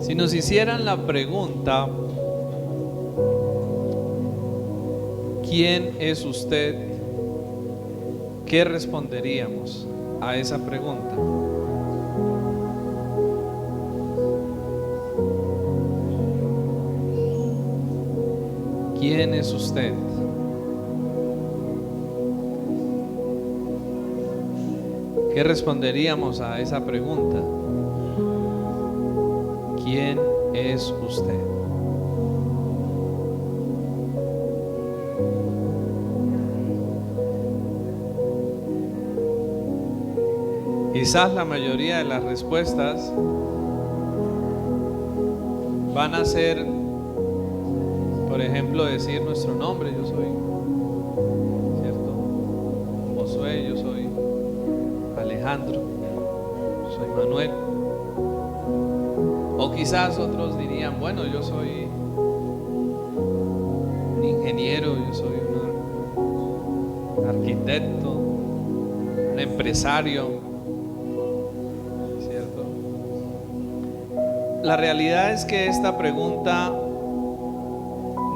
Si nos hicieran la pregunta, ¿quién es usted?, ¿qué responderíamos a esa pregunta? ¿Quién es usted? ¿Qué responderíamos a esa pregunta? ¿Quién es usted? Quizás la mayoría de las respuestas van a ser, por ejemplo, decir nuestro nombre: yo soy, ¿cierto? Josué, yo soy Alejandro, yo soy Manuel. O quizás otros dirían: bueno, yo soy un ingeniero, yo soy un arquitecto, un empresario, ¿cierto? La realidad es que esta pregunta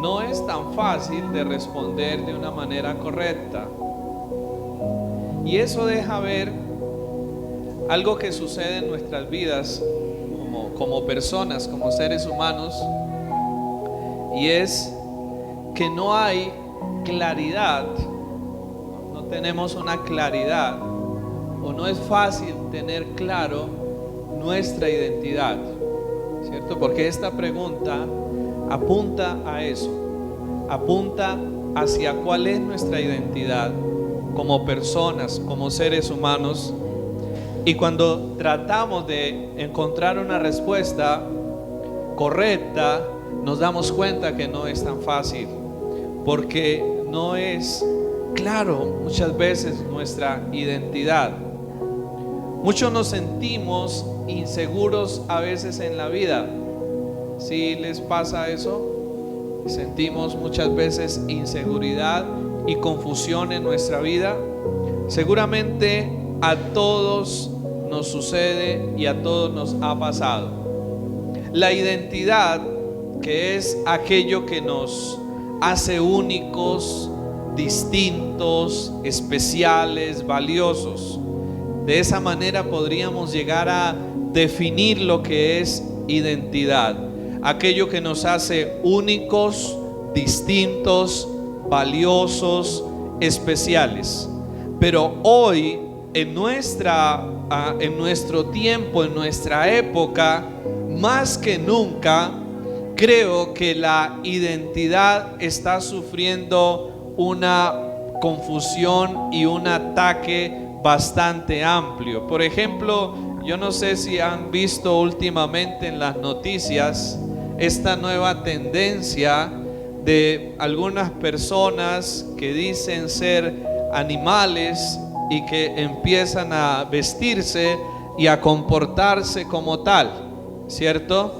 no es tan fácil de responder de una manera correcta. Y eso deja ver algo que sucede en nuestras vidas como personas, como seres humanos, y es que no hay claridad, no tenemos una claridad, o no es fácil tener claro nuestra identidad, ¿cierto? Porque esta pregunta apunta a eso, apunta hacia cuál es nuestra identidad como personas, como seres humanos. Y cuando tratamos de encontrar una respuesta correcta, nos damos cuenta que no es tan fácil, porque no es claro muchas veces nuestra identidad. Muchos nos sentimos inseguros a veces en la vida. ¿Sí les pasa eso? Sentimos muchas veces inseguridad y confusión en nuestra vida. Seguramente a todos nos sucede y a todos nos ha pasado. La identidad, que es aquello que nos hace únicos, distintos, especiales, valiosos. De esa manera podríamos llegar a definir lo que es identidad. Aquello que nos hace únicos, distintos, valiosos, especiales. Pero hoy, en nuestro tiempo, en nuestra época, más que nunca, creo que la identidad está sufriendo una confusión y un ataque bastante amplio. Por ejemplo, yo no sé si han visto últimamente en las noticias esta nueva tendencia de algunas personas que dicen ser animales y que empiezan a vestirse y a comportarse como tal, ¿cierto?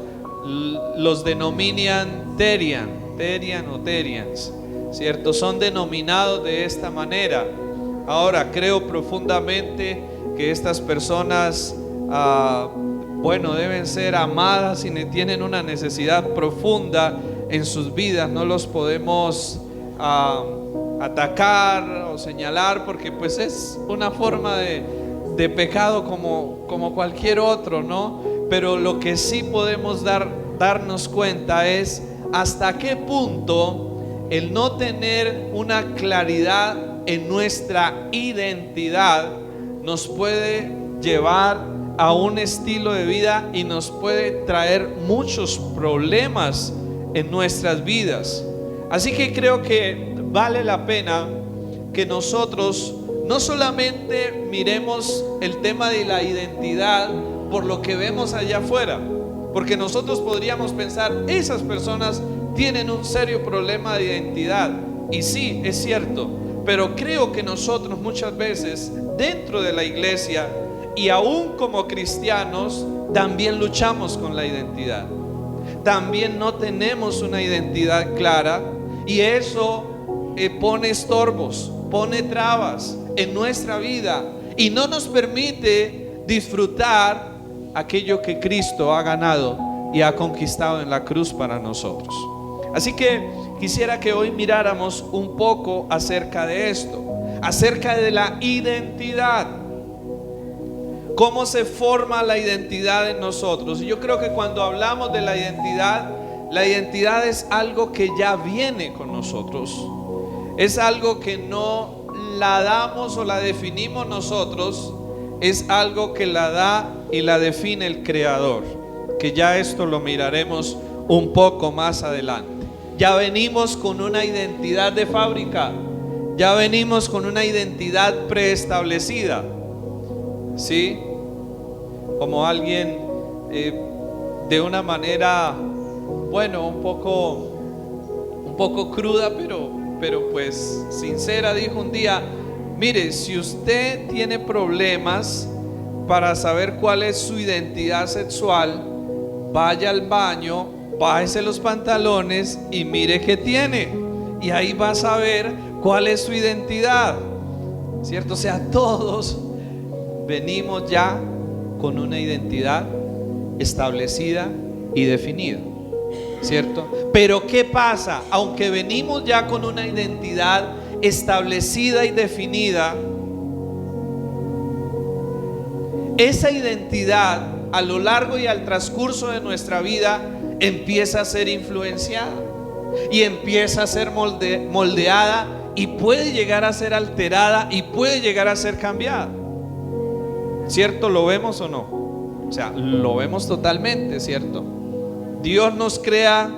Los denominan Therian o Therians, ¿cierto? Son denominados de esta manera. Ahora, creo profundamente que estas personas, deben ser amadas y tienen una necesidad profunda en sus vidas. No los podemos atacar o señalar, porque pues es una forma de pecado como cualquier otro, ¿no? Pero lo que sí podemos darnos cuenta es hasta qué punto el no tener una claridad en nuestra identidad nos puede llevar a un estilo de vida y nos puede traer muchos problemas en nuestras vidas. Así que creo que vale la pena que nosotros no solamente miremos el tema de la identidad por lo que vemos allá afuera, porque nosotros podríamos pensar: esas personas tienen un serio problema de identidad, y sí, es cierto, pero creo que nosotros muchas veces dentro de la iglesia y aún como cristianos también luchamos con la identidad. También no tenemos una identidad clara, y eso pone estorbos, pone trabas en nuestra vida y no nos permite disfrutar aquello que Cristo ha ganado, y ha conquistado en la cruz para nosotros. Así que quisiera que hoy miráramos un poco acerca de esto, acerca de la identidad. ¿Cómo se forma la identidad en nosotros? Y yo creo que cuando hablamos de la identidad es algo que ya viene con nosotros. Es algo que no la damos o la definimos nosotros, es algo que la da y la define el Creador, que ya esto lo miraremos un poco más adelante. Ya venimos con una identidad de fábrica, ya venimos con una identidad preestablecida, ¿sí? Como alguien de una manera, bueno, un poco cruda, pero pues sincera, dijo un día: mire, si usted tiene problemas para saber cuál es su identidad sexual, vaya al baño, bájese los pantalones y mire qué tiene, y ahí va a saber cuál es su identidad, ¿cierto? O sea, todos venimos ya con una identidad establecida y definida, ¿cierto? Pero ¿qué pasa? Aunque venimos ya con una identidad establecida y definida, esa identidad a lo largo y al transcurso de nuestra vida empieza a ser influenciada y empieza a ser moldeada y puede llegar a ser alterada y puede llegar a ser cambiada, ¿cierto? ¿Lo vemos o no? O sea, lo vemos totalmente, ¿cierto? Dios nos crea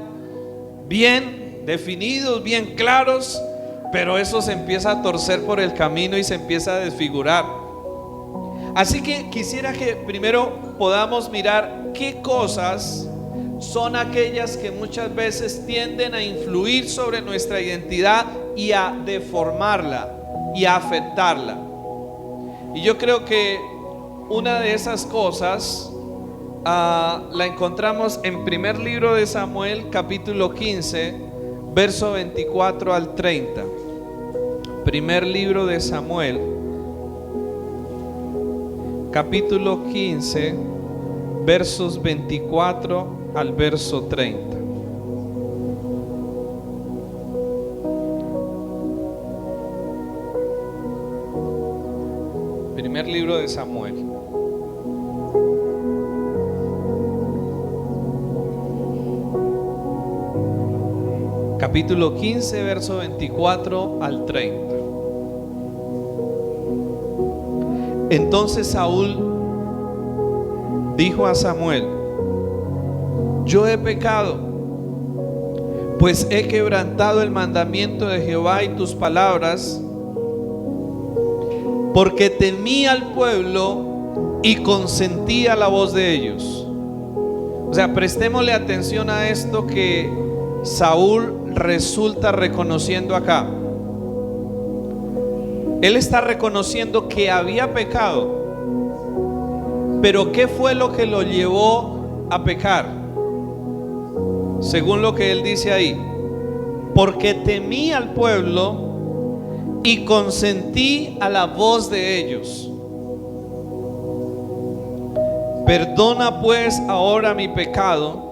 bien definidos, bien claros, pero eso se empieza a torcer por el camino y se empieza a desfigurar. Así que quisiera que primero podamos mirar qué cosas son aquellas que muchas veces tienden a influir sobre nuestra identidad y a deformarla y a afectarla. Y yo creo que una de esas cosas la encontramos en primer libro de Samuel, capítulo 15, verso 24 al 30. Primer libro de Samuel, capítulo 15, versos 24 al verso 30. Primer libro de Samuel. Capítulo 15, verso 24 al 30. Entonces Saúl dijo a Samuel: yo he pecado, pues he quebrantado el mandamiento de Jehová y tus palabras, porque temí al pueblo y consentí a la voz de ellos. O sea, prestémosle atención a esto que Saúl resulta reconociendo acá. Él está reconociendo que había pecado, pero ¿qué fue lo que lo llevó a pecar? Según lo que él dice ahí: porque temí al pueblo y consentí a la voz de ellos. Perdona pues ahora mi pecado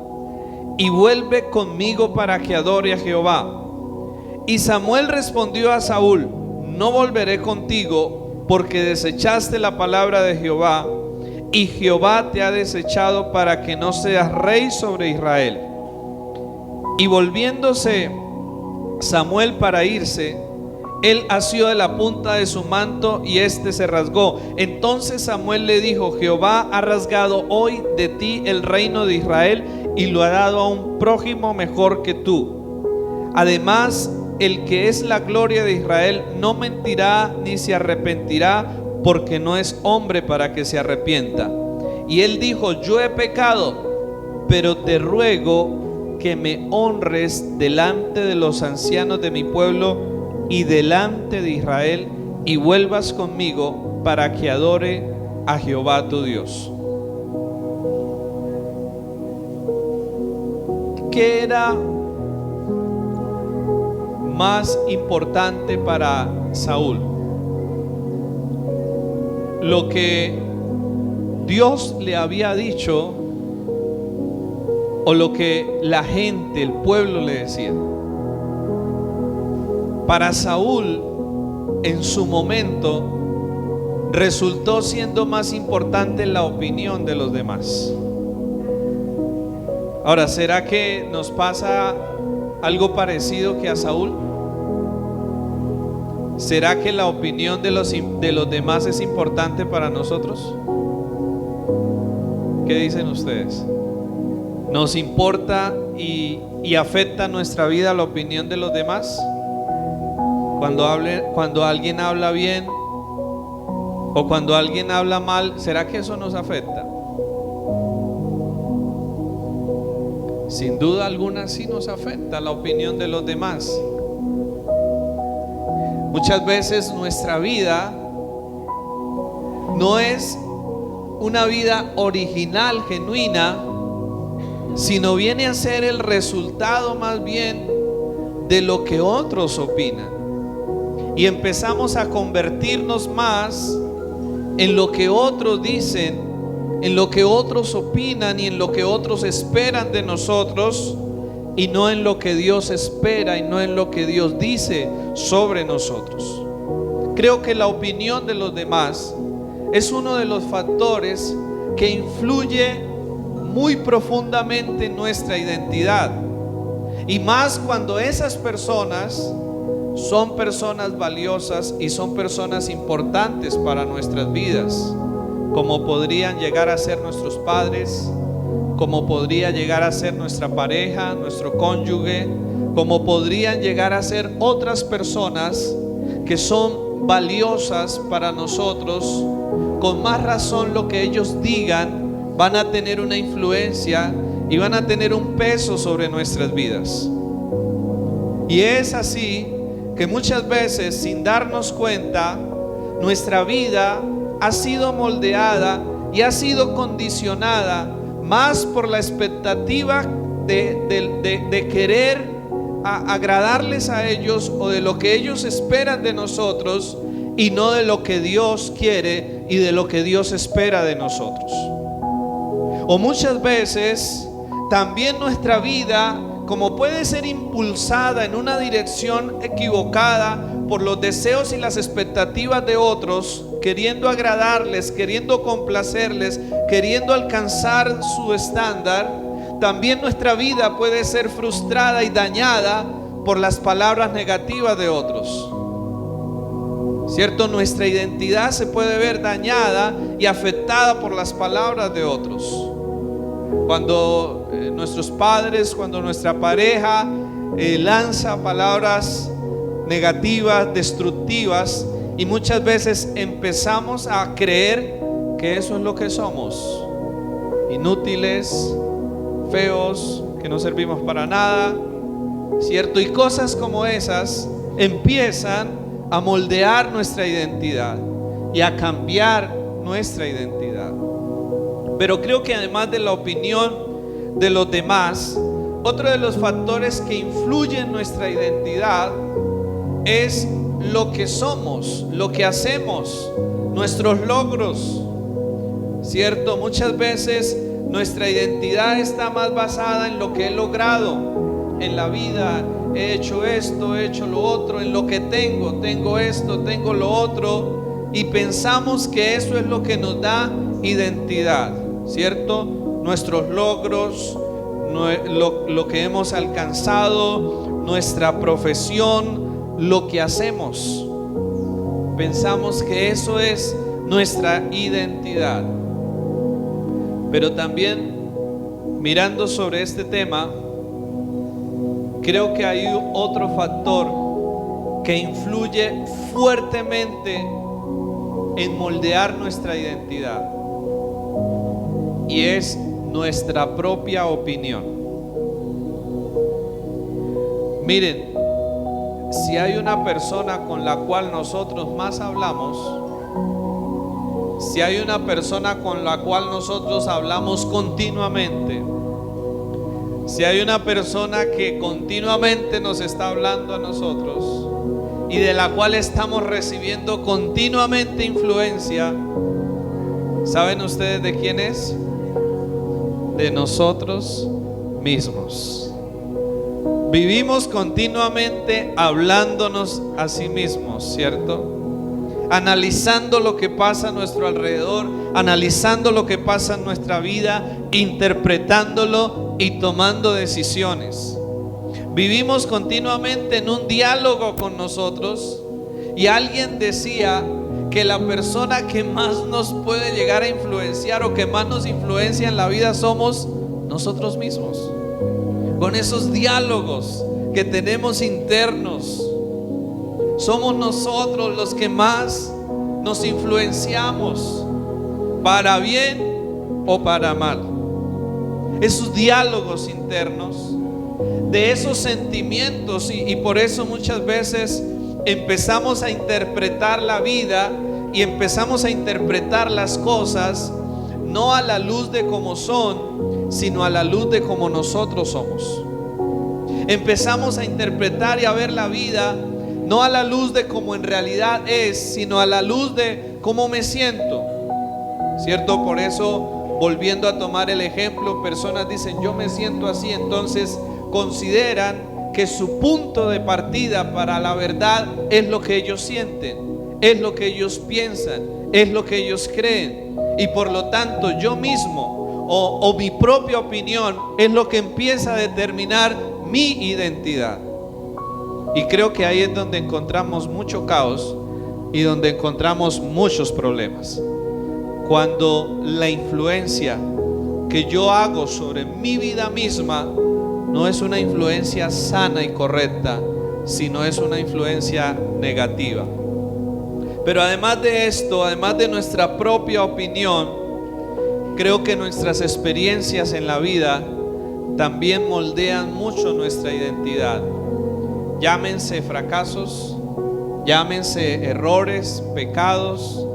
y vuelve conmigo para que adore a Jehová. Y Samuel respondió a Saúl: no volveré contigo, porque desechaste la palabra de Jehová, y Jehová te ha desechado para que no seas rey sobre Israel. Y volviéndose Samuel para irse, él asió de la punta de su manto y éste se rasgó. Entonces Samuel le dijo: Jehová ha rasgado hoy de ti el reino de Israel y lo ha dado a un prójimo mejor que tú. Además, el que es la gloria de Israel no mentirá ni se arrepentirá, porque no es hombre para que se arrepienta. Y él dijo: yo he pecado, pero te ruego que me honres delante de los ancianos de mi pueblo y delante de Israel, y vuelvas conmigo para que adore a Jehová tu Dios. ¿Qué era más importante para Saúl? Lo que Dios le había dicho o lo que la gente, el pueblo le decía. Para Saúl, en su momento, resultó siendo más importante la opinión de los demás. Ahora, ¿será que nos pasa algo parecido que a Saúl? ¿Será que la opinión de los demás es importante para nosotros? ¿Qué dicen ustedes? ¿Nos importa y afecta nuestra vida la opinión de los demás? Cuando alguien habla bien o cuando alguien habla mal, ¿será que eso nos afecta? Sin duda alguna sí nos afecta la opinión de los demás. Muchas veces nuestra vida no es una vida original, genuina, sino viene a ser el resultado más bien de lo que otros opinan. Y empezamos a convertirnos más en lo que otros dicen, en lo que otros opinan y en lo que otros esperan de nosotros, y no en lo que Dios espera y no en lo que Dios dice sobre nosotros. Creo que la opinión de los demás es uno de los factores que influye muy profundamente en nuestra identidad, y más cuando esas personas son personas valiosas y son personas importantes para nuestras vidas, como podrían llegar a ser nuestros padres, como podría llegar a ser nuestra pareja, nuestro cónyuge, como podrían llegar a ser otras personas que son valiosas para nosotros. Con más razón, lo que ellos digan van a tener una influencia y van a tener un peso sobre nuestras vidas. Y es así que muchas veces, sin darnos cuenta, nuestra vida ha sido moldeada y ha sido condicionada más por la expectativa de querer agradarles a ellos o de lo que ellos esperan de nosotros, y no de lo que Dios quiere y de lo que Dios espera de nosotros. O muchas veces también nuestra vida, como puede ser impulsada en una dirección equivocada por los deseos y las expectativas de otros, queriendo agradarles, queriendo complacerles, queriendo alcanzar su estándar, también nuestra vida puede ser frustrada y dañada por las palabras negativas de otros. ¿Cierto? Nuestra identidad se puede ver dañada y afectada por las palabras de otros. Cuando nuestros padres, cuando nuestra pareja lanza palabras negativas, destructivas, y muchas veces empezamos a creer que eso es lo que somos: inútiles, feos, que no servimos para nada, ¿cierto? Y cosas como esas empiezan a moldear nuestra identidad y a cambiar nuestra identidad. Pero creo que además de la opinión de los demás, otro de los factores que influye en nuestra identidad es lo que somos, lo que hacemos, nuestros logros, ¿cierto? Muchas veces nuestra identidad está más basada en lo que he logrado en la vida. He hecho esto, he hecho lo otro, en lo que tengo esto, tengo lo otro, y pensamos que eso es lo que nos da identidad, ¿cierto? Nuestros logros, lo que hemos alcanzado, nuestra profesión, lo que hacemos. Pensamos que eso es nuestra identidad. Pero también, mirando sobre este tema, creo que hay otro factor que influye fuertemente en moldear nuestra identidad, y es nuestra propia opinión. Miren, si hay una persona con la cual nosotros más hablamos, si hay una persona con la cual nosotros hablamos continuamente, si hay una persona que continuamente nos está hablando a nosotros y de la cual estamos recibiendo continuamente influencia, ¿saben ustedes de quién es? De nosotros mismos. Vivimos continuamente hablándonos a sí mismos, ¿cierto? Analizando lo que pasa a nuestro alrededor, analizando lo que pasa en nuestra vida, interpretándolo y tomando decisiones. Vivimos continuamente en un diálogo con nosotros, y alguien decía que la persona que más nos puede llegar a influenciar o que más nos influencia en la vida somos nosotros mismos. Con esos diálogos que tenemos internos, somos nosotros los que más nos influenciamos, para bien o para mal. Esos diálogos internos, de esos sentimientos, y por eso muchas veces empezamos a interpretar la vida y empezamos a interpretar las cosas no a la luz de cómo son, sino a la luz de cómo nosotros somos. Empezamos a interpretar y a ver la vida no a la luz de cómo en realidad es, sino a la luz de cómo me siento, ¿cierto? Por eso, volviendo a tomar el ejemplo, personas dicen yo me siento así, entonces consideran que su punto de partida para la verdad es lo que ellos sienten, es lo que ellos piensan, es lo que ellos creen, y por lo tanto yo mismo o mi propia opinión es lo que empieza a determinar mi identidad. Y creo que ahí es donde encontramos mucho caos y donde encontramos muchos problemas. Cuando la influencia que yo hago sobre mi vida misma no es una influencia sana y correcta, sino es una influencia negativa. Pero además de esto, además de nuestra propia opinión, creo que nuestras experiencias en la vida también moldean mucho nuestra identidad. Llámense fracasos, llámense errores, pecados,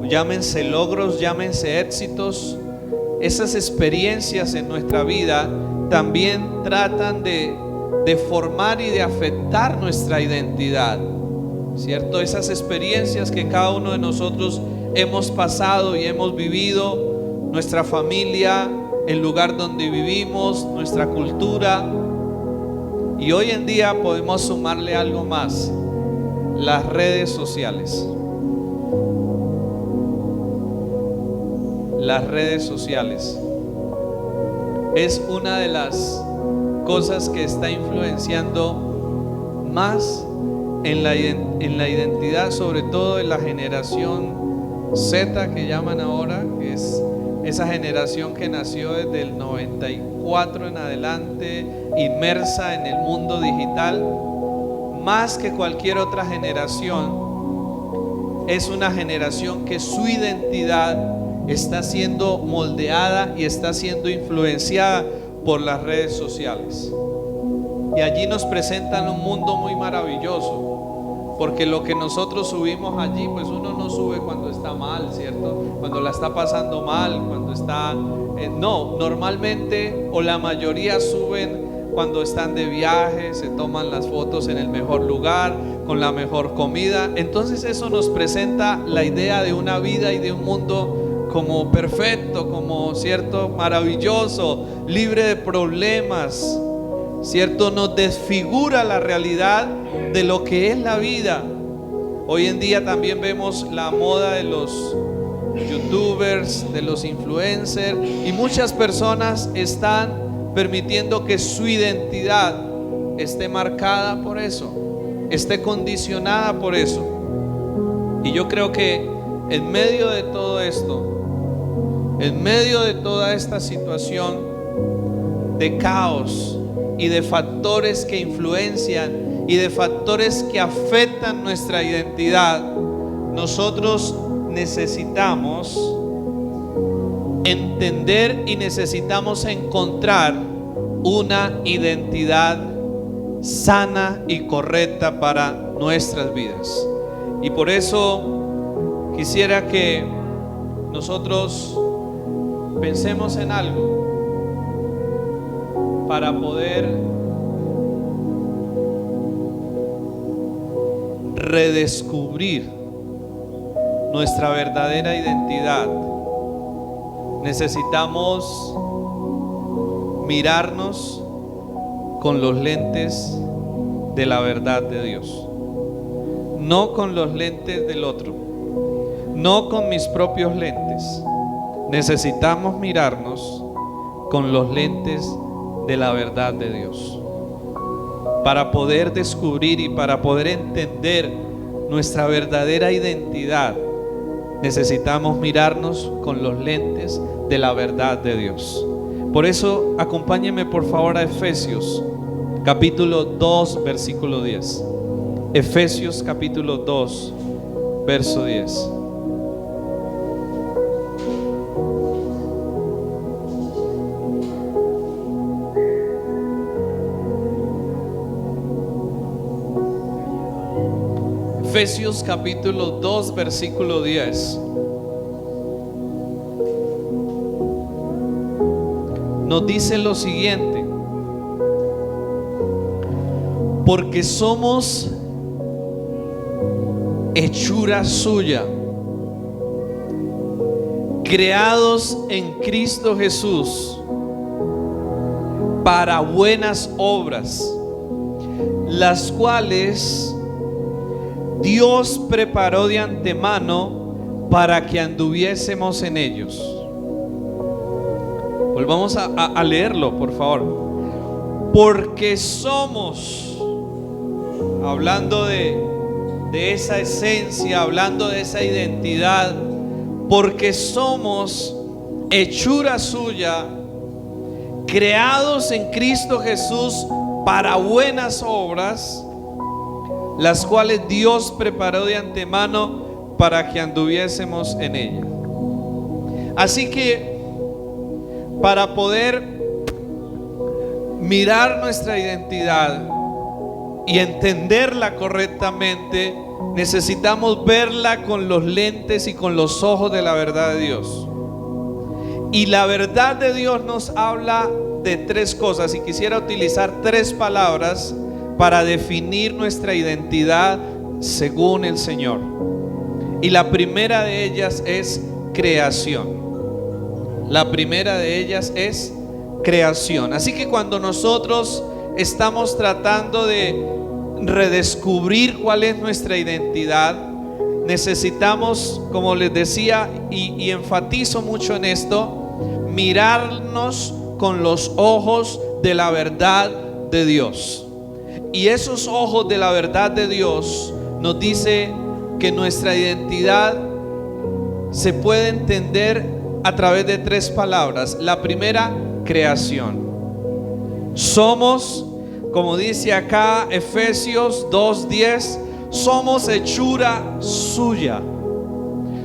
llámense logros, llámense éxitos. Esas experiencias en nuestra vida también tratan de formar y de afectar nuestra identidad, ¿cierto? Esas experiencias que cada uno de nosotros hemos pasado y hemos vivido, nuestra familia, el lugar donde vivimos, nuestra cultura. Y hoy en día podemos sumarle algo más: las redes sociales. Las redes sociales es una de las cosas que está influenciando más en la identidad, sobre todo de la generación Z, que llaman ahora, que es esa generación que nació desde el 94 en adelante, inmersa en el mundo digital. Más que cualquier otra generación, es una generación que su identidad está siendo moldeada y está siendo influenciada por las redes sociales. Y allí nos presentan un mundo muy maravilloso, porque lo que nosotros subimos allí, pues uno no sube cuando está mal, ¿cierto? Cuando la está pasando mal, cuando está... no, normalmente, o la mayoría suben cuando están de viaje, se toman las fotos en el mejor lugar, con la mejor comida. Entonces eso nos presenta la idea de una vida y de un mundo como perfecto, como, ¿cierto?, maravilloso, libre de problemas, ¿cierto? Nos desfigura la realidad de lo que es la vida. Hoy en día también vemos la moda de los youtubers, de los influencers, y muchas personas están permitiendo que su identidad esté marcada por eso, esté condicionada por eso. Y yo creo que en medio de todo esto, en medio de toda esta situación de caos y de factores que influencian y de factores que afectan nuestra identidad, nosotros necesitamos entender y necesitamos encontrar una identidad sana y correcta para nuestras vidas. Y por eso quisiera que nosotros pensemos en algo para poder redescubrir nuestra verdadera identidad. Necesitamos mirarnos con los lentes de la verdad de Dios, no con los lentes del otro, no con mis propios lentes. Necesitamos mirarnos con los lentes de la verdad de Dios para poder descubrir y para poder entender nuestra verdadera identidad. Necesitamos mirarnos con los lentes de la verdad de Dios. Por eso, acompáñenme por favor a Efesios capítulo 2, versículo 10. Efesios capítulo 2, verso 10. Efesios capítulo 2, versículo 10. Nos dice lo siguiente: porque somos hechura suya, creados en Cristo Jesús para buenas obras, las cuales Dios preparó de antemano para que anduviésemos en ellos. Volvamos a leerlo, por favor. Porque somos, hablando de esa esencia, hablando de esa identidad, porque somos hechura suya, creados en Cristo Jesús para buenas obras, las cuales Dios preparó de antemano para que anduviésemos en ella. Así que para poder mirar nuestra identidad y entenderla correctamente, necesitamos verla con los lentes y con los ojos de la verdad de Dios. Y la verdad de Dios nos habla de tres cosas, y quisiera utilizar tres palabras para definir nuestra identidad según el Señor. Y la primera de ellas es creación. La primera de ellas es creación. Así que cuando nosotros estamos tratando de redescubrir cuál es nuestra identidad, necesitamos, como les decía, y enfatizo mucho en esto, mirarnos con los ojos de la verdad de Dios. Y esos ojos de la verdad de Dios nos dice que nuestra identidad se puede entender a través de tres palabras. La primera, creación. Somos, como dice acá Efesios 2:10, somos hechura suya.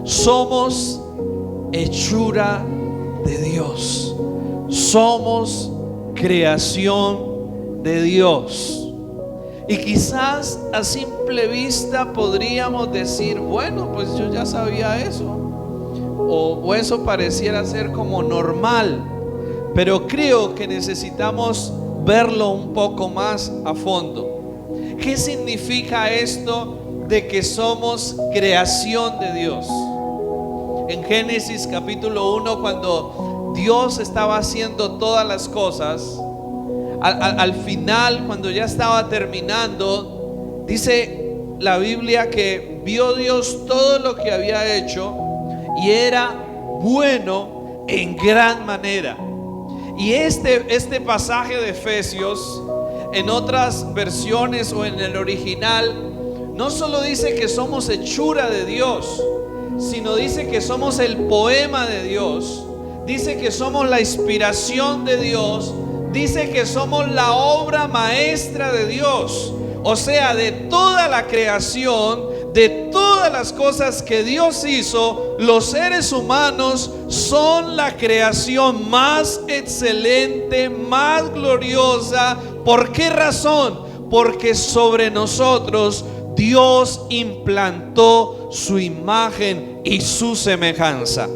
Somos hechura de Dios. Somos creación de Dios. Y quizás a simple vista podríamos decir, bueno, pues yo ya sabía eso, o eso pareciera ser como normal. Pero creo que necesitamos verlo un poco más a fondo. ¿Qué significa esto de que somos creación de Dios? En Génesis capítulo 1, cuando Dios estaba haciendo todas las cosas, al final, cuando ya estaba terminando, dice la Biblia que vio Dios todo lo que había hecho y era bueno en gran manera. Y este pasaje de Efesios, en otras versiones o en el original, no solo dice que somos hechura de Dios, sino dice que somos el poema de Dios, dice que somos la inspiración de Dios, dice que somos la obra maestra de Dios. O sea, de toda la creación, de todas las cosas que Dios hizo, los seres humanos son la creación más excelente, más gloriosa. ¿Por qué razón? Porque sobre nosotros Dios implantó su imagen y su semejanza.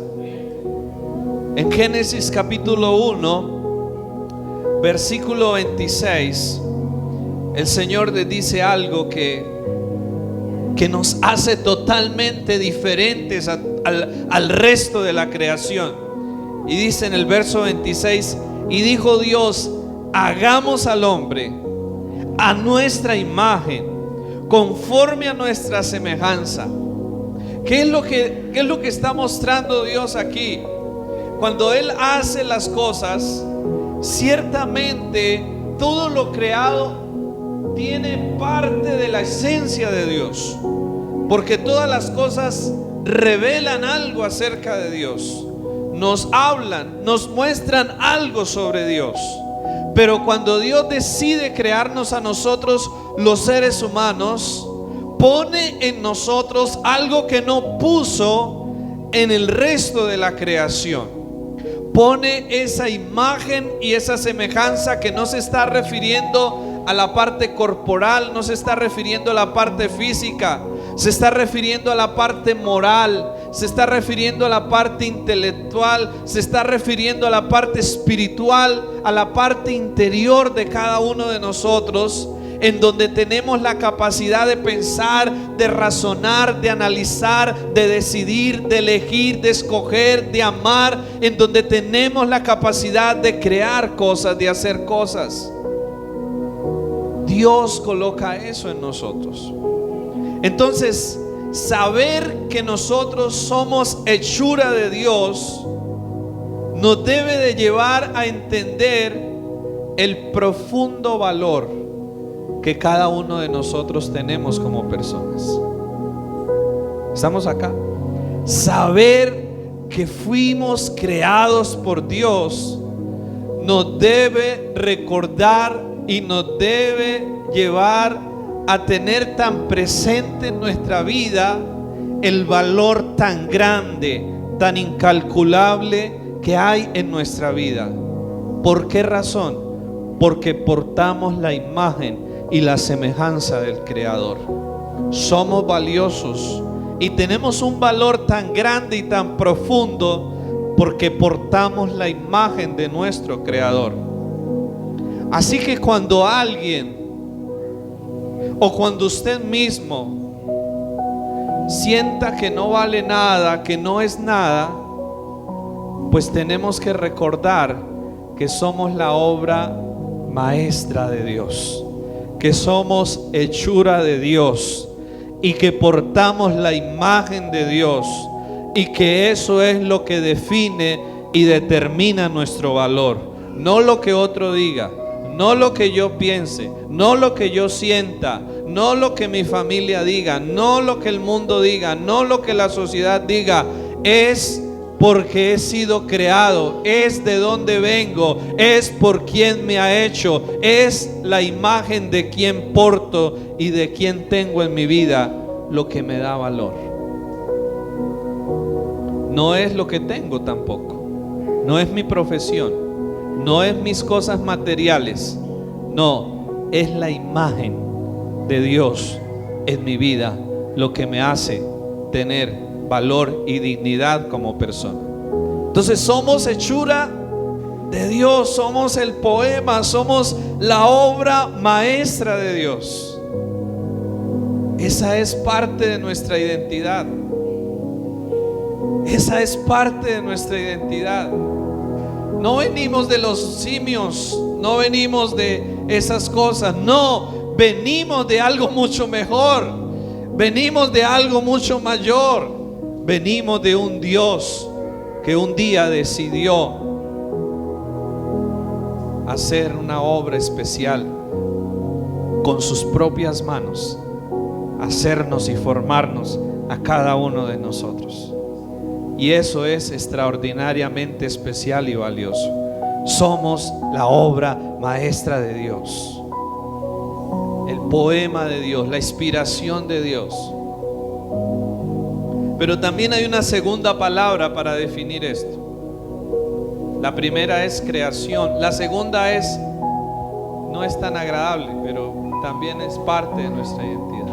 En Génesis capítulo 1, versículo 26, el Señor les dice algo que nos hace totalmente diferentes al resto de la creación. Y dice en el verso 26: Y dijo Dios: hagamos al hombre a nuestra imagen, conforme a nuestra semejanza. ¿Qué es lo que está mostrando Dios aquí? Cuando Él hace las cosas, ciertamente todo lo creado tiene parte de la esencia de Dios, porque todas las cosas revelan algo acerca de Dios, nos hablan, nos muestran algo sobre Dios. Pero cuando Dios decide crearnos a nosotros, los seres humanos, pone en nosotros algo que no puso en el resto de la creación. Pone esa imagen y esa semejanza que no se está refiriendo a la parte corporal, no se está refiriendo a la parte física, se está refiriendo a la parte moral, se está refiriendo a la parte intelectual, se está refiriendo a la parte espiritual, a la parte interior de cada uno de nosotros, en donde tenemos la capacidad de pensar, de razonar, de analizar, de decidir, de elegir, de escoger, de amar, en donde tenemos la capacidad de crear cosas, de hacer cosas. Dios coloca eso en nosotros. Entonces, saber que nosotros somos hechura de Dios nos debe de llevar a entender el profundo valor que cada uno de nosotros tenemos como personas. Estamos acá. Saber que fuimos creados por Dios nos debe recordar y nos debe llevar a tener tan presente en nuestra vida el valor tan grande, tan incalculable que hay en nuestra vida. ¿Por qué razón? Porque portamos la imagen y la semejanza del Creador. Somos valiosos y tenemos un valor tan grande y tan profundo porque portamos la imagen de nuestro Creador. Así que cuando alguien o cuando usted mismo sienta que no vale nada, que no es nada, pues tenemos que recordar que somos la obra maestra de Dios, que somos hechura de Dios y que portamos la imagen de Dios, y que eso es lo que define y determina nuestro valor, no lo que otro diga, no lo que yo piense, no lo que yo sienta, no lo que mi familia diga, no lo que el mundo diga, no lo que la sociedad diga. Es porque he sido creado, es de donde vengo, es por quien me ha hecho, es la imagen de quien porto y de quien tengo en mi vida lo que me da valor. No es lo que tengo tampoco, no es mi profesión, no es mis cosas materiales, no, es la imagen de Dios en mi vida lo que me hace tener valor y dignidad como persona. Entonces somos hechura de Dios, somos el poema, somos la obra maestra de Dios. Esa es parte de nuestra identidad. Esa es parte de nuestra identidad. No venimos de los simios, no venimos de esas cosas, no, venimos de algo mucho mejor, venimos de algo mucho mayor. Venimos de un Dios que un día decidió hacer una obra especial con sus propias manos, hacernos y formarnos a cada uno de nosotros. Y eso es extraordinariamente especial y valioso. Somos la obra maestra de Dios, el poema de Dios, la inspiración de Dios. Pero también hay una segunda palabra para definir esto. La primera es creación. La segunda es, no es tan agradable, pero también es parte de nuestra identidad: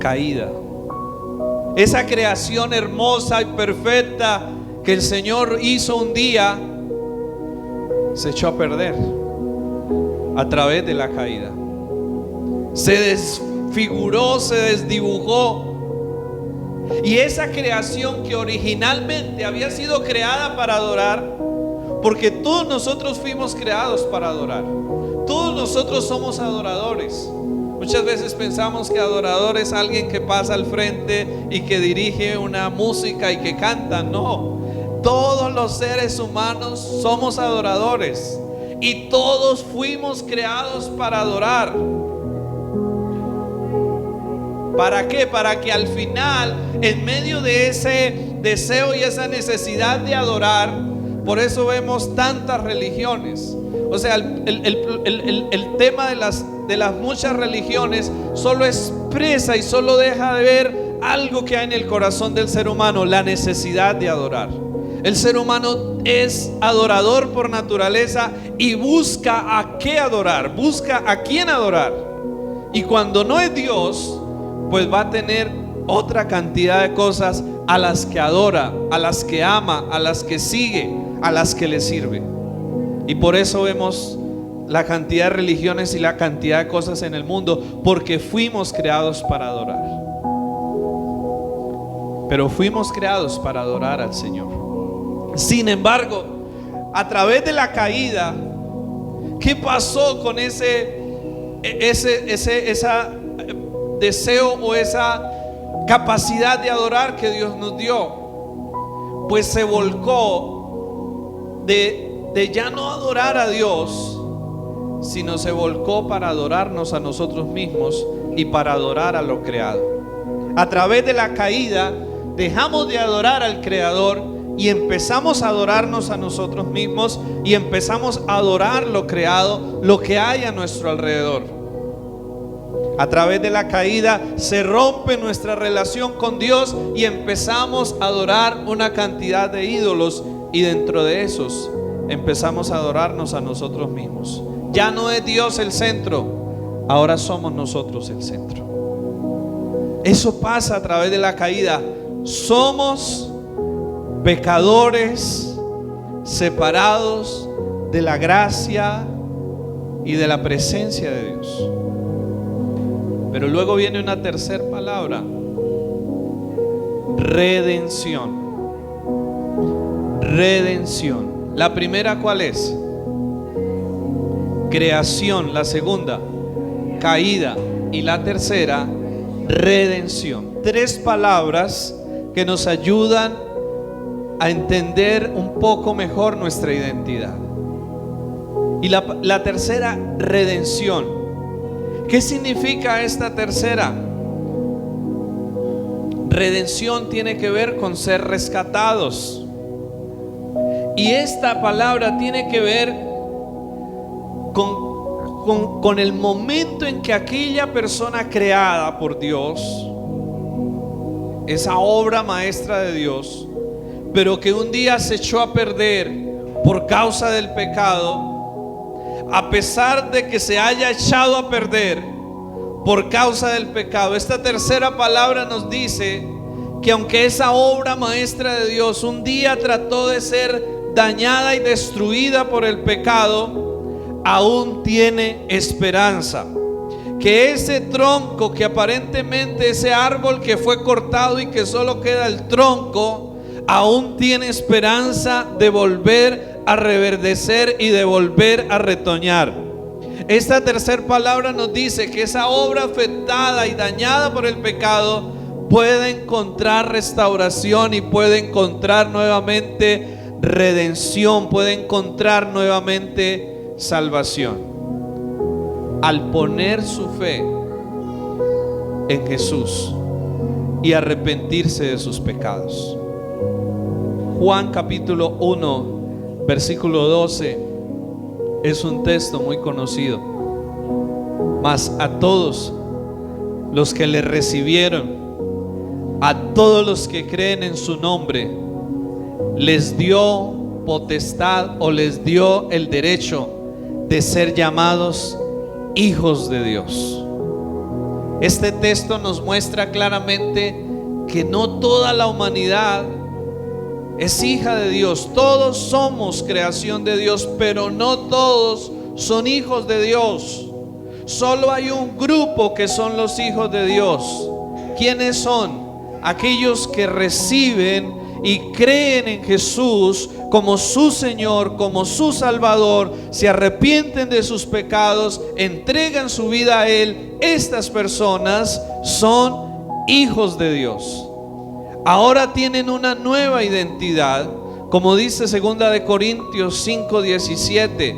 caída. Esa creación hermosa y perfecta que el Señor hizo un día se echó a perder a través de la caída. Se desfiguró, se desdibujó. Y esa creación que originalmente había sido creada para adorar, porque todos nosotros fuimos creados para adorar. Todos nosotros somos adoradores. Muchas veces pensamos que adorador es alguien que pasa al frente y que dirige una música y que canta. No, todos los seres humanos somos adoradores y todos fuimos creados para adorar. ¿Para qué? Para que al final, en medio de ese deseo y esa necesidad de adorar, por eso vemos tantas religiones. O sea, el tema de las muchas religiones solo expresa y solo deja de ver algo que hay en el corazón del ser humano: la necesidad de adorar. El ser humano es adorador por naturaleza y busca a qué adorar, busca a quién adorar. Y cuando no es Dios, pues va a tener otra cantidad de cosas a las que adora, a las que ama, a las que sigue, a las que le sirve. Y por eso vemos la cantidad de religiones y la cantidad de cosas en el mundo, porque fuimos creados para adorar. Pero fuimos creados para adorar al Señor. Sin embargo, a través de la caída, ¿qué pasó con ese deseo o esa capacidad de adorar que Dios nos dio? Pues se volcó de ya no adorar a Dios, sino se volcó para adorarnos a nosotros mismos y para adorar a lo creado. A través de la caída dejamos de adorar al Creador y empezamos a adorarnos a nosotros mismos y empezamos a adorar lo creado, lo que hay a nuestro alrededor. A través de la caída se rompe nuestra relación con Dios y empezamos a adorar una cantidad de ídolos, y dentro de esos empezamos a adorarnos a nosotros mismos. Ya no es Dios el centro, ahora somos nosotros el centro. Eso pasa a través de la caída. Somos pecadores separados de la gracia y de la presencia de Dios. Pero luego viene una tercera palabra: redención. Redención. La primera, ¿cuál es? Creación. La segunda, caída. Y la tercera, redención. Tres palabras que nos ayudan a entender un poco mejor nuestra identidad. Y la tercera, redención. ¿Qué significa esta tercera? Redención tiene que ver con ser rescatados. Y esta palabra tiene que ver con el momento en que aquella persona creada por Dios, esa obra maestra de Dios, pero que un día se echó a perder por causa del pecado, a pesar de que se haya echado a perder por causa del pecado, esta tercera palabra nos dice que aunque esa obra maestra de Dios un día trató de ser dañada y destruida por el pecado, aún tiene esperanza. Que ese tronco, que aparentemente ese árbol que fue cortado y que solo queda el tronco, aún tiene esperanza de volver a reverdecer y de volver a retoñar. Esta tercera palabra nos dice que esa obra afectada y dañada por el pecado puede encontrar restauración y puede encontrar nuevamente redención, puede encontrar nuevamente salvación al poner su fe en Jesús y arrepentirse de sus pecados. Juan capítulo 1 versículo 12 es un texto muy conocido. Mas a todos los que le recibieron, a todos los que creen en su nombre, les dio potestad o les dio el derecho de ser llamados hijos de Dios. Este texto nos muestra claramente que no toda la humanidad es hija de Dios. Todos somos creación de Dios, pero no todos son hijos de Dios. Solo hay un grupo que son los hijos de Dios. ¿Quiénes son? Aquellos que reciben y creen en Jesús como su Señor, como su Salvador, se arrepienten de sus pecados, entregan su vida a Él, estas personas son hijos de Dios. Ahora tienen una nueva identidad, como dice 2 Corintios 5:17,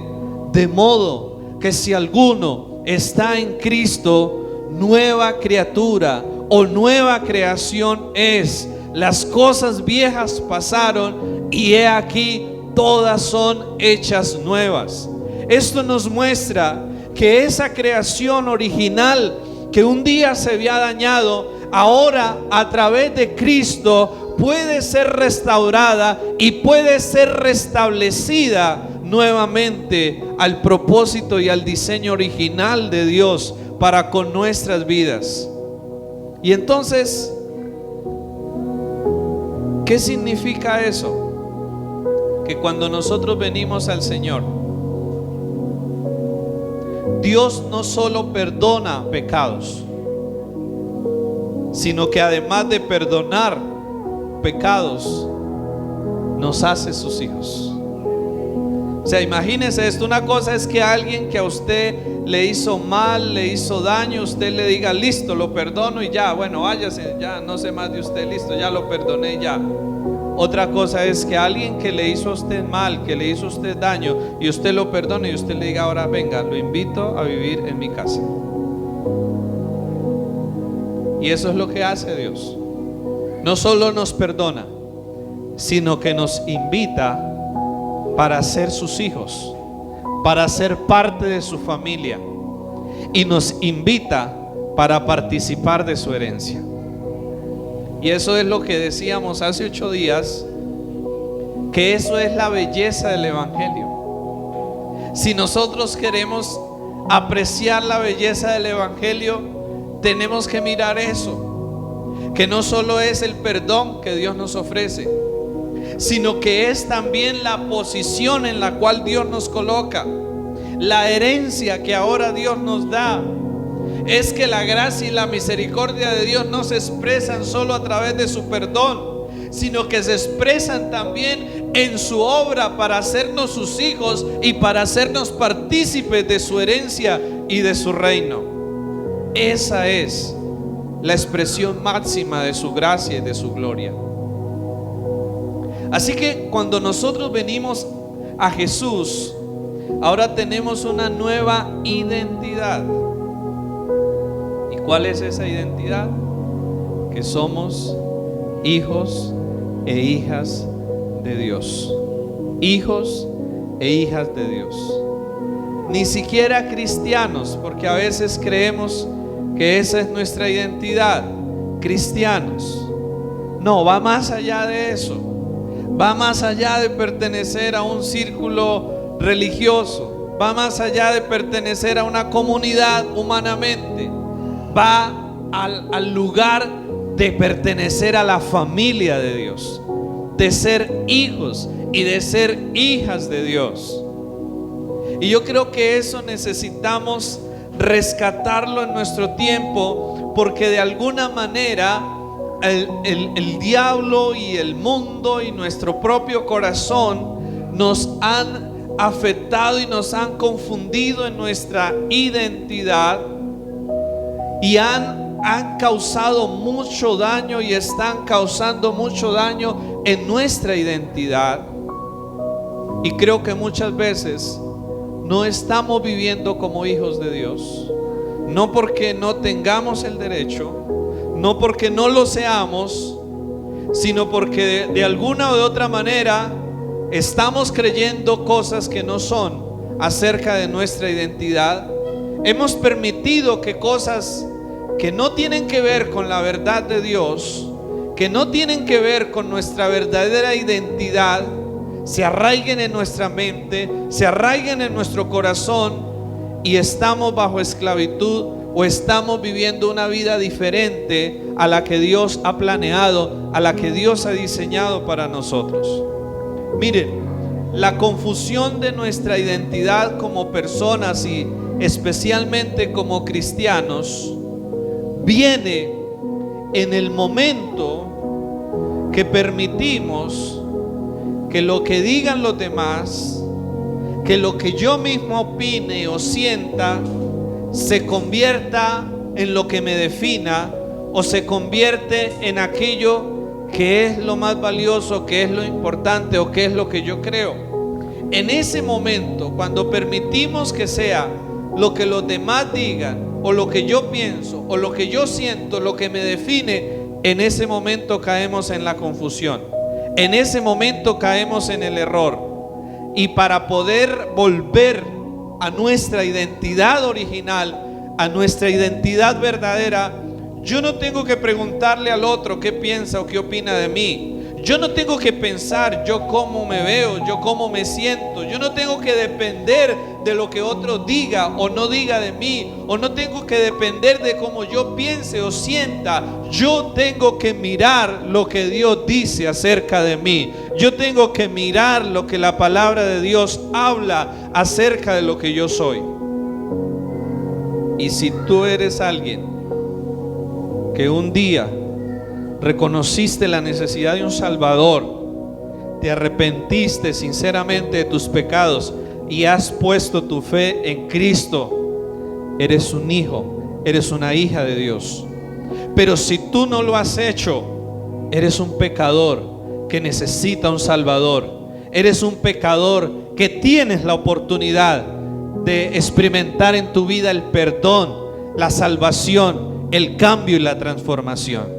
de modo que si alguno está en Cristo, nueva criatura o nueva creación es. Las cosas viejas pasaron y he aquí todas son hechas nuevas. Esto nos muestra que esa creación original que un día se había dañado, ahora a través de Cristo puede ser restaurada y puede ser restablecida nuevamente al propósito y al diseño original de Dios para con nuestras vidas. Y entonces, ¿qué significa eso? Que cuando nosotros venimos al Señor, Dios no solo perdona pecados, sino que además de perdonar pecados, nos hace sus hijos. O sea, imagínese esto, una cosa es que alguien que a usted le hizo mal, le hizo daño, usted le diga, listo, lo perdono y ya, bueno, váyase, ya no sé más de usted, listo, ya lo perdoné, ya. Otra cosa es que alguien que le hizo a usted mal, que le hizo a usted daño, y usted lo perdone y usted le diga, ahora venga, lo invito a vivir en mi casa. Y eso es lo que hace Dios. No solo nos perdona, sino que nos invita para ser sus hijos, para ser parte de su familia, y nos invita para participar de su herencia. Y eso es lo que decíamos hace 8 días, que eso es la belleza del Evangelio. Si nosotros queremos apreciar la belleza del Evangelio, tenemos que mirar eso, que no solo es el perdón que Dios nos ofrece, sino que es también la posición en la cual Dios nos coloca, la herencia que ahora Dios nos da. Es que la gracia y la misericordia de Dios no se expresan solo a través de su perdón, sino que se expresan también en su obra para hacernos sus hijos y para hacernos partícipes de su herencia y de su reino. Esa es la expresión máxima de su gracia y de su gloria. Así que cuando nosotros venimos a Jesús, ahora tenemos una nueva identidad. ¿Y cuál es esa identidad? Que somos hijos e hijas de Dios. Hijos e hijas de Dios. Ni siquiera cristianos, porque a veces creemos que esa es nuestra identidad. Cristianos. No, va más allá de eso. Va más allá de pertenecer a un círculo religioso. Va más allá de pertenecer a una comunidad humanamente. Va al lugar de pertenecer a la familia de Dios, de ser hijos y de ser hijas de Dios. Y yo creo que eso necesitamos rescatarlo en nuestro tiempo, porque de alguna manera el diablo y el mundo y nuestro propio corazón nos han afectado y nos han confundido en nuestra identidad y han causado mucho daño y están causando mucho daño en nuestra identidad. Y creo que muchas veces no estamos viviendo como hijos de Dios, no porque no tengamos el derecho, no porque no lo seamos, sino porque de alguna o de otra manera estamos creyendo cosas que no son acerca de nuestra identidad. Hemos permitido que cosas que no tienen que ver con la verdad de Dios, que no tienen que ver con nuestra verdadera identidad, se arraiguen en nuestra mente, se arraiguen en nuestro corazón, y estamos bajo esclavitud o estamos viviendo una vida diferente a la que Dios ha planeado, a la que Dios ha diseñado para nosotros. Miren, la confusión de nuestra identidad como personas y especialmente como cristianos viene en el momento que permitimos que lo que digan los demás, que lo que yo mismo opine o sienta, se convierta en lo que me defina o se convierte en aquello que es lo más valioso, que es lo importante o que es lo que yo creo. En ese momento, cuando permitimos que sea lo que los demás digan o lo que yo pienso o lo que yo siento, lo que me define, en ese momento caemos en la confusión, en ese momento caemos en el error. Y para poder volver a nuestra identidad original, a nuestra identidad verdadera, yo no tengo que preguntarle al otro qué piensa o qué opina de mí. Yo no tengo que pensar yo cómo me veo, yo cómo me siento. Yo no tengo que depender de lo que otro diga o no diga de mí, o no tengo que depender de cómo yo piense o sienta. Yo tengo que mirar lo que Dios dice acerca de mí. Yo tengo que mirar lo que la palabra de Dios habla acerca de lo que yo soy. Y si tú eres alguien que un día reconociste la necesidad de un Salvador, te arrepentiste sinceramente de tus pecados y has puesto tu fe en Cristo, eres un hijo, eres una hija de Dios. Pero si tú no lo has hecho, eres un pecador que necesita un Salvador. Eres un pecador que tienes la oportunidad de experimentar en tu vida el perdón, la salvación, el cambio y la transformación.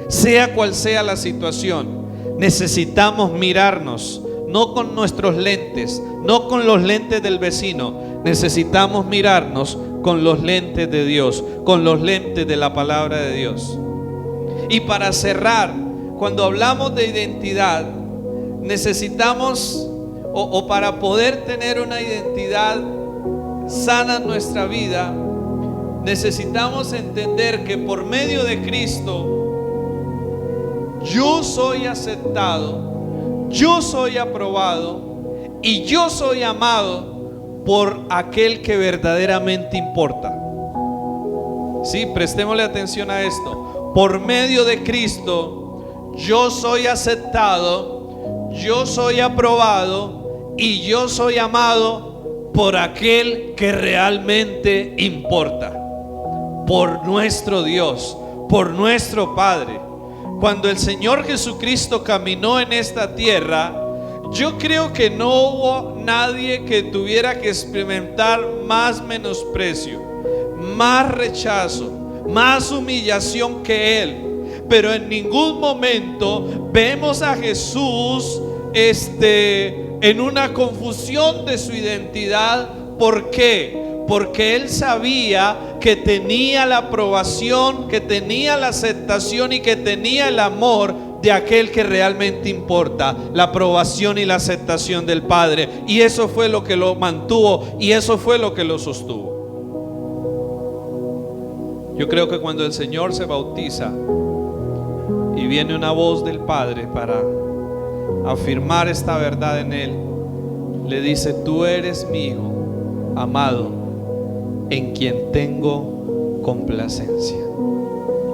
Sea cual sea la situación, necesitamos mirarnos, no con nuestros lentes, no con los lentes del vecino. Necesitamos mirarnos con los lentes de Dios, con los lentes de la palabra de Dios. Y para cerrar, cuando hablamos de identidad, necesitamos, o para poder tener una identidad sana en nuestra vida, necesitamos entender que por medio de Cristo yo soy aceptado, yo soy aprobado y yo soy amado por aquel que verdaderamente importa. Sí, prestémosle atención a esto. Por medio de Cristo yo soy aceptado, yo soy aprobado y yo soy amado por aquel que realmente importa, por nuestro Dios, por nuestro Padre. Cuando el Señor Jesucristo caminó en esta tierra, yo creo que no hubo nadie que tuviera que experimentar más menosprecio, más rechazo, más humillación que Él. Pero en ningún momento vemos a Jesús en una confusión de su identidad. ¿Por qué? Porque Él sabía que tenía la aprobación, que tenía la aceptación y que tenía el amor de aquel que realmente importa, la aprobación y la aceptación del Padre. Y eso fue lo que lo mantuvo y eso fue lo que lo sostuvo. Yo creo que cuando el Señor se bautiza y viene una voz del Padre para afirmar esta verdad en Él, le dice: tú eres mi Hijo amado, en quien tengo complacencia.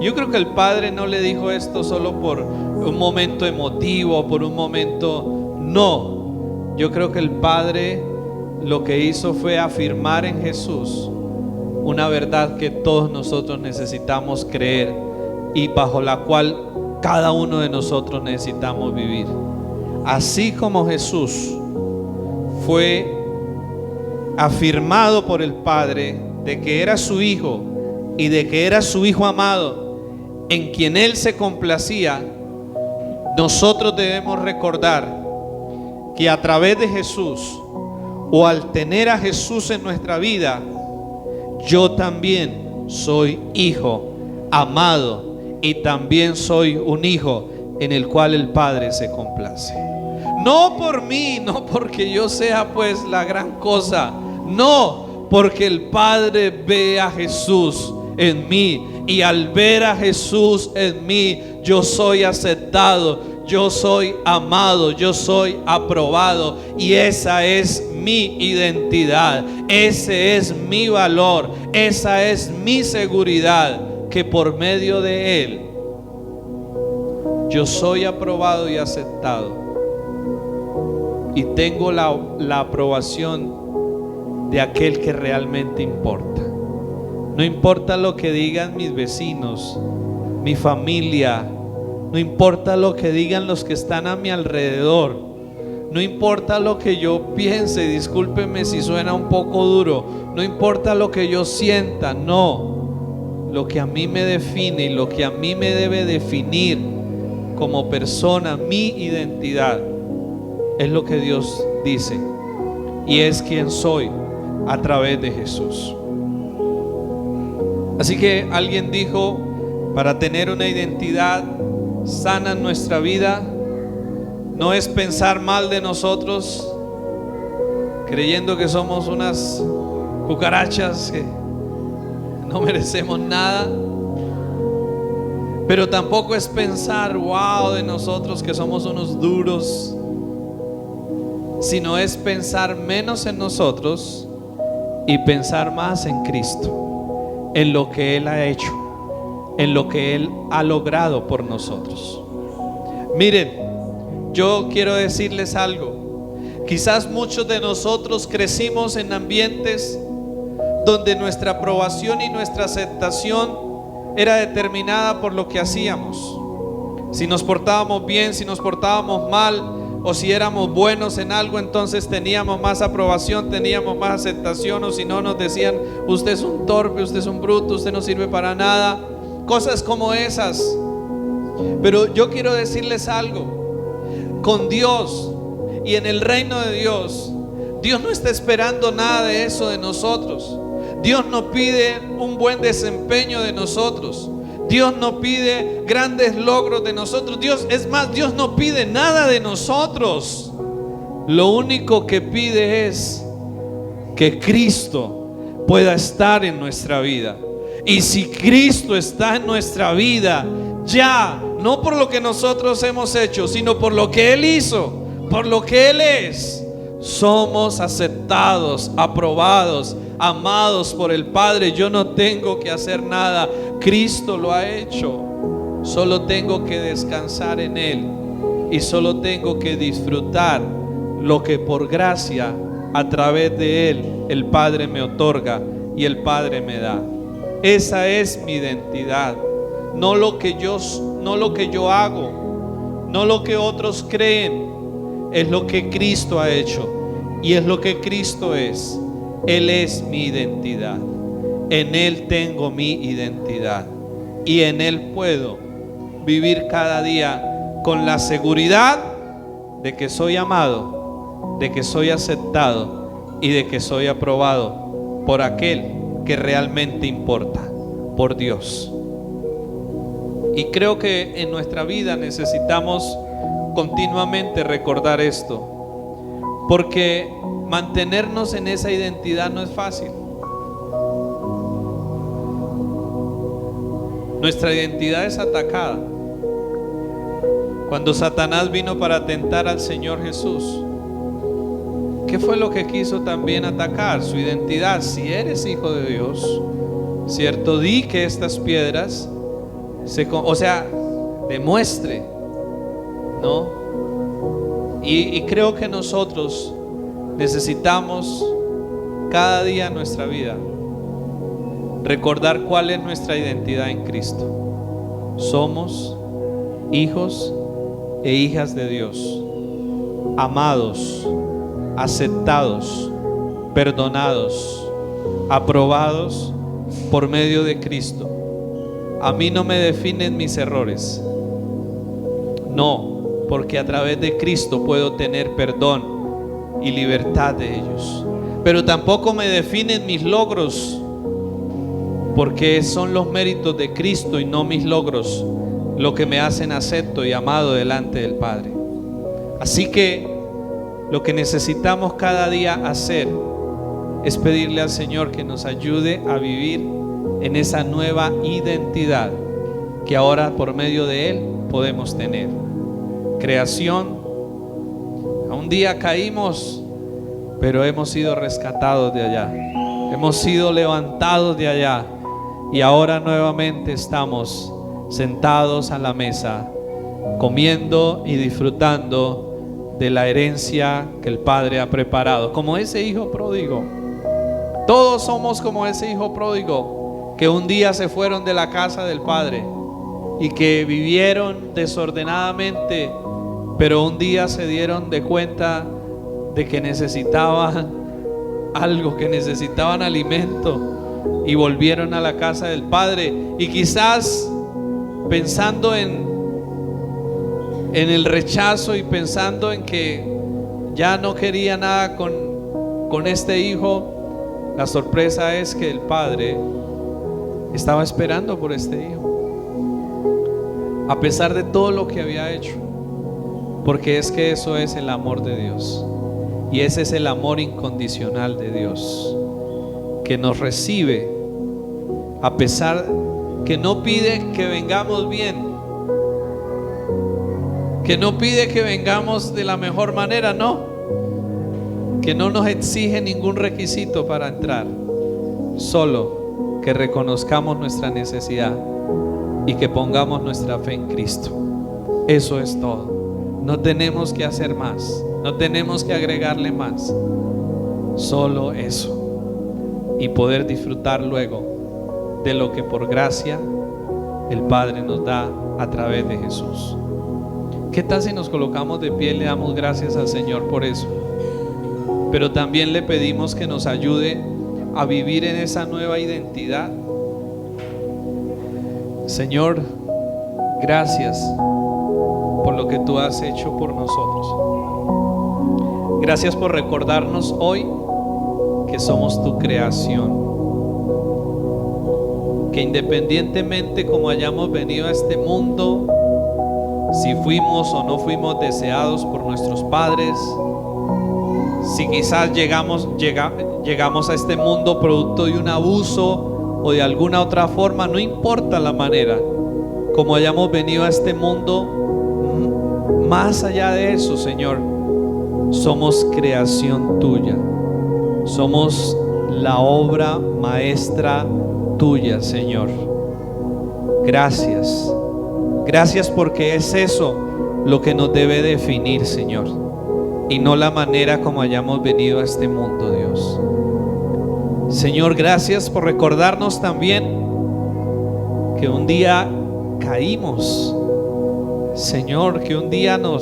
Yo creo que el Padre no le dijo esto solo por un momento emotivo, por un momento, no. Yo creo que el Padre lo que hizo fue afirmar en Jesús una verdad que todos nosotros necesitamos creer y bajo la cual cada uno de nosotros necesitamos vivir. Así como Jesús fue afirmado por el Padre de que era su Hijo y de que era su Hijo amado, en quien Él se complacía, nosotros debemos recordar que a través de Jesús, o al tener a Jesús en nuestra vida, yo también soy hijo amado y también soy un hijo en el cual el Padre se complace. No por mí, no porque yo sea pues la gran cosa, no, porque el Padre ve a Jesús en mí, y al ver a Jesús en mí, yo soy aceptado, yo soy amado, yo soy aprobado, y esa es mi identidad, ese es mi valor, esa es mi seguridad, que por medio de Él yo soy aprobado y aceptado y tengo la aprobación de aquel que realmente importa. No importa lo que digan mis vecinos, mi familia, no importa lo que digan los que están a mi alrededor, no importa lo que yo piense, discúlpeme si suena un poco duro, no importa lo que yo sienta, no, lo que a mí me define y lo que a mí me debe definir como persona, mi identidad, es lo que Dios dice, y es quien soy a través de Jesús. Así que alguien dijo, para tener una identidad sana en nuestra vida, no es pensar mal de nosotros, creyendo que somos unas cucarachas que no merecemos nada, pero tampoco es pensar wow de nosotros que somos unos duros, sino es pensar menos en nosotros y pensar más en Cristo, en lo que Él ha hecho, en lo que Él ha logrado por nosotros. Miren, yo quiero decirles algo. Quizás muchos de nosotros crecimos en ambientes donde nuestra aprobación y nuestra aceptación era determinada por lo que hacíamos. Si nos portábamos bien, si nos portábamos mal, o si éramos buenos en algo, entonces teníamos más aprobación, teníamos más aceptación. O si no, nos decían, usted es un torpe, usted es un bruto, usted no sirve para nada. Cosas como esas. Pero yo quiero decirles algo. Con Dios y en el reino de Dios, Dios no está esperando nada de eso de nosotros. Dios no pide un buen desempeño de nosotros. Dios no pide grandes logros de nosotros. Dios no pide nada de nosotros. Lo único que pide es que Cristo pueda estar en nuestra vida. Y si Cristo está en nuestra vida, ya, no por lo que nosotros hemos hecho, sino por lo que Él hizo, por lo que Él es, somos aceptados, aprobados, amados por el Padre. Yo no tengo que hacer nada, Cristo lo ha hecho. Solo tengo que descansar en Él y solo tengo que disfrutar lo que por gracia a través de Él el Padre me otorga y el Padre me da. Esa es mi identidad, no lo que yo hago, no lo que otros creen, es lo que Cristo ha hecho y es lo que Cristo es. Él es mi identidad, en Él tengo mi identidad y en Él puedo vivir cada día con la seguridad de que soy amado, de que soy aceptado y de que soy aprobado por aquel que realmente importa, por Dios. Y creo que en nuestra vida necesitamos continuamente recordar esto, porque mantenernos en esa identidad no es fácil. Nuestra identidad es atacada. Cuando Satanás vino para tentar al Señor Jesús, ¿qué fue lo que quiso también atacar? Su identidad. Si eres hijo de Dios, ¿cierto? Di que estas piedras demuestre, ¿no? Y creo que nosotros necesitamos cada día en nuestra vida recordar cuál es nuestra identidad en Cristo. Somos hijos e hijas de Dios, amados, aceptados, perdonados, aprobados por medio de Cristo. A mí no me definen mis errores, no, porque a través de Cristo puedo tener perdón y libertad de ellos. Pero tampoco me definen mis logros, porque son los méritos de Cristo y no mis logros lo que me hacen acepto y amado delante del Padre. Así que lo que necesitamos cada día hacer es pedirle al Señor que nos ayude a vivir en esa nueva identidad que ahora por medio de Él podemos tener. Creación, a un día caímos, pero hemos sido rescatados de allá, hemos sido levantados de allá y ahora nuevamente estamos sentados a la mesa, comiendo y disfrutando de la herencia que el Padre ha preparado, como ese hijo pródigo. Todos somos como ese hijo pródigo que un día se fueron de la casa del Padre y que vivieron desordenadamente, pero un día se dieron de cuenta de que necesitaban algo, que necesitaban alimento, y volvieron a la casa del Padre. Y quizás pensando en el rechazo y pensando en que ya no quería nada con este hijo, la sorpresa es que el Padre estaba esperando por este hijo, a pesar de todo lo que había hecho, porque es que eso es el amor de Dios, y ese es el amor incondicional de Dios, que nos recibe a pesar que no pide que vengamos bien, que no pide que vengamos de la mejor manera, no, que no nos exige ningún requisito para entrar, solo que reconozcamos nuestra necesidad y que pongamos nuestra fe en Cristo. Eso es todo. No tenemos que hacer más, no tenemos que agregarle más, solo eso, y poder disfrutar luego de lo que por gracia el Padre nos da a través de Jesús. ¿Qué tal si nos colocamos de pie y le damos gracias al Señor por eso? Pero también le pedimos que nos ayude a vivir en esa nueva identidad. Señor, gracias por lo que tú has hecho por nosotros. Gracias por recordarnos hoy que somos tu creación, que independientemente como hayamos venido a este mundo, si fuimos o no fuimos deseados por nuestros padres, si quizás llegamos a este mundo producto de un abuso o de alguna otra forma, no importa la manera como hayamos venido a este mundo, más allá de eso, Señor, somos creación tuya, somos la obra maestra tuya, Señor. Gracias, gracias, porque es eso lo que nos debe definir, Señor, y no la manera como hayamos venido a este mundo, Dios. Señor, gracias por recordarnos también que un día caímos, Señor, que un día no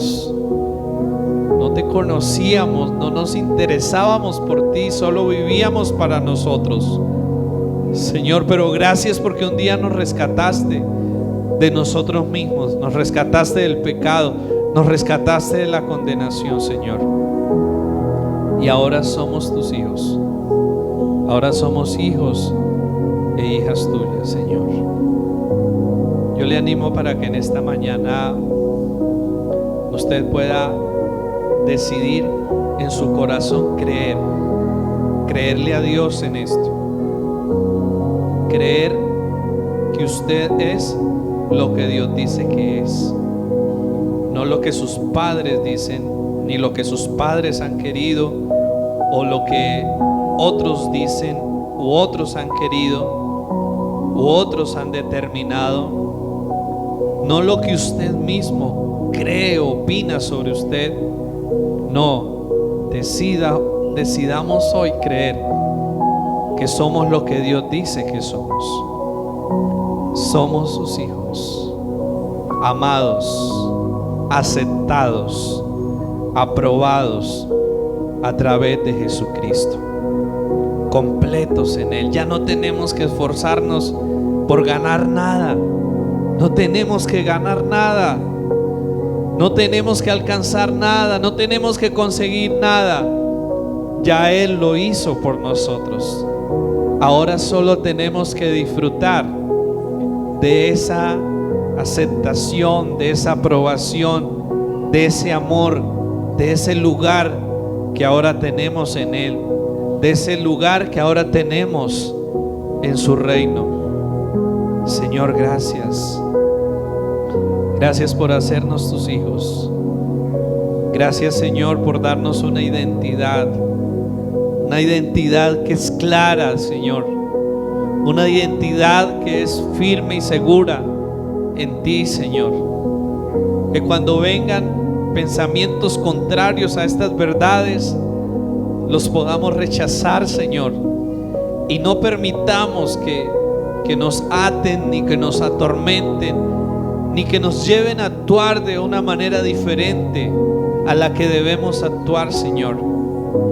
te conocíamos, no nos interesábamos por ti, solo vivíamos para nosotros, Señor, pero gracias porque un día nos rescataste de nosotros mismos, nos rescataste del pecado, nos rescataste de la condenación, Señor, y ahora somos tus hijos, ahora somos hijos e hijas tuyas, Señor. Yo le animo para que en esta mañana usted pueda decidir en su corazón creerle a Dios en esto, creer que usted es lo que Dios dice que es, no lo que sus padres dicen, ni lo que sus padres han querido, o lo que otros dicen, u otros han querido, u otros han determinado. No lo que usted mismo cree, opina sobre usted. No, decidamos hoy creer que somos lo que Dios dice que somos. Somos sus hijos, amados, aceptados, aprobados a través de Jesucristo, completos en Él. Ya no tenemos que esforzarnos por ganar nada. No tenemos que ganar nada, no tenemos que alcanzar nada, no tenemos que conseguir nada. Ya Él lo hizo por nosotros. Ahora solo tenemos que disfrutar de esa aceptación, de esa aprobación, de ese amor, de ese lugar que ahora tenemos en Él, de ese lugar que ahora tenemos en su reino. Señor, gracias. Gracias por hacernos tus hijos. Gracias, Señor, por darnos una identidad que es clara, Señor. Una identidad que es firme y segura en ti, Señor. Que cuando vengan pensamientos contrarios a estas verdades los podamos rechazar, Señor, y no permitamos que nos aten, ni que nos atormenten, ni que nos lleven a actuar de una manera diferente a la que debemos actuar, Señor.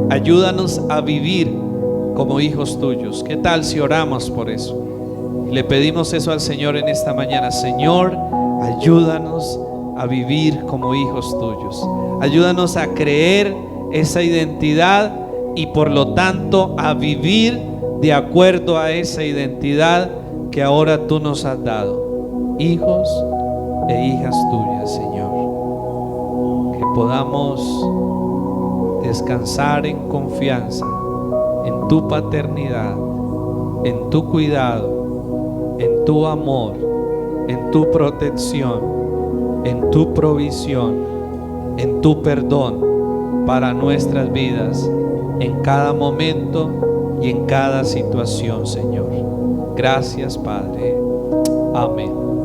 Ayúdanos a vivir como hijos tuyos. ¿Qué tal si oramos por eso? Le pedimos eso al Señor en esta mañana. Señor, ayúdanos a vivir como hijos tuyos. Ayúdanos a creer esa identidad y por lo tanto a vivir de acuerdo a esa identidad que ahora tú nos has dado. Hijos e hijas tuyas, Señor. Que podamos descansar en confianza en tu paternidad, en tu cuidado, en tu amor, en tu protección, en tu provisión, en tu perdón para nuestras vidas, en cada momento y en cada situación, Señor. Gracias, Padre. Amén.